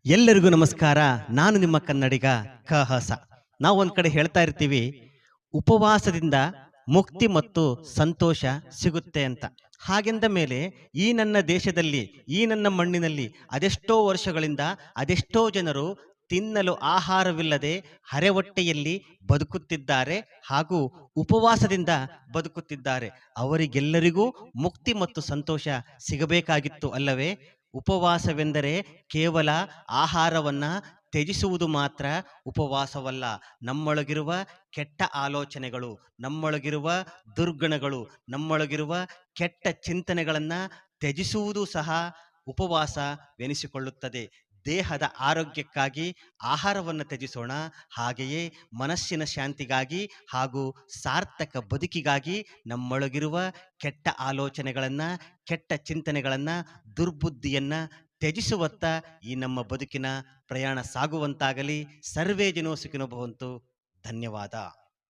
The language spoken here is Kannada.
ಎಲ್ಲರಿಗೂ ನಮಸ್ಕಾರ. ನಾನು ನಿಮ್ಮ ಕನ್ನಡಿಗ ಕಹಸ. ನಾವು ಒಂದ್ ಕಡೆ ಹೇಳ್ತಾ ಇರ್ತೀವಿ, ಉಪವಾಸದಿಂದ ಮುಕ್ತಿ ಮತ್ತು ಸಂತೋಷ ಸಿಗುತ್ತೆ ಅಂತ. ಹಾಗೆಂದ ಮೇಲೆ ಈ ನನ್ನ ದೇಶದಲ್ಲಿ, ಈ ನನ್ನ ಮಣ್ಣಿನಲ್ಲಿ ಅದೆಷ್ಟೋ ವರ್ಷಗಳಿಂದ ಅದೆಷ್ಟೋ ಜನರು ತಿನ್ನಲು ಆಹಾರವಿಲ್ಲದೆ ಹರೆಹೊಟ್ಟೆಯಲ್ಲಿ ಬದುಕುತ್ತಿದ್ದಾರೆ ಹಾಗೂ ಉಪವಾಸದಿಂದ ಬದುಕುತ್ತಿದ್ದಾರೆ. ಅವರಿಗೆಲ್ಲರಿಗೂ ಮುಕ್ತಿ ಮತ್ತು ಸಂತೋಷ ಸಿಗಬೇಕಾಗಿತ್ತು ಅಲ್ಲವೇ? ಉಪವಾಸವೆಂದರೆ ಕೇವಲ ಆಹಾರವನ್ನ ತ್ಯಜಿಸುವುದು ಮಾತ್ರ ಉಪವಾಸವಲ್ಲ. ನಮ್ಮೊಳಗಿರುವ ಕೆಟ್ಟ ಆಲೋಚನೆಗಳು, ನಮ್ಮೊಳಗಿರುವ ದುರ್ಗುಣಗಳು, ನಮ್ಮೊಳಗಿರುವ ಕೆಟ್ಟ ಚಿಂತನೆಗಳನ್ನ ತ್ಯಜಿಸುವುದು ಸಹ ಉಪವಾಸವೆನಿಸಿಕೊಳ್ಳುತ್ತದೆ. ದೇಹದ ಆರೋಗ್ಯಕ್ಕಾಗಿ ಆಹಾರವನ್ನು ತ್ಯಜಿಸೋಣ, ಹಾಗೆಯೇ ಮನಸ್ಸಿನ ಶಾಂತಿಗಾಗಿ ಹಾಗೂ ಸಾರ್ಥಕ ಬದುಕಿಗಾಗಿ ನಮ್ಮೊಳಗಿರುವ ಕೆಟ್ಟ ಆಲೋಚನೆಗಳನ್ನ, ಕೆಟ್ಟ ಚಿಂತನೆಗಳನ್ನ, ದುರ್ಬುದ್ಧಿಯನ್ನ ತ್ಯಜಿಸುವತ್ತ ಈ ನಮ್ಮ ಬದುಕಿನ ಪ್ರಯಾಣ ಸಾಗುವಂತಾಗಲಿ. ಸರ್ವೇ ಜನೋ ಸುಖಿನೋ ಭವಂತು. ಧನ್ಯವಾದ.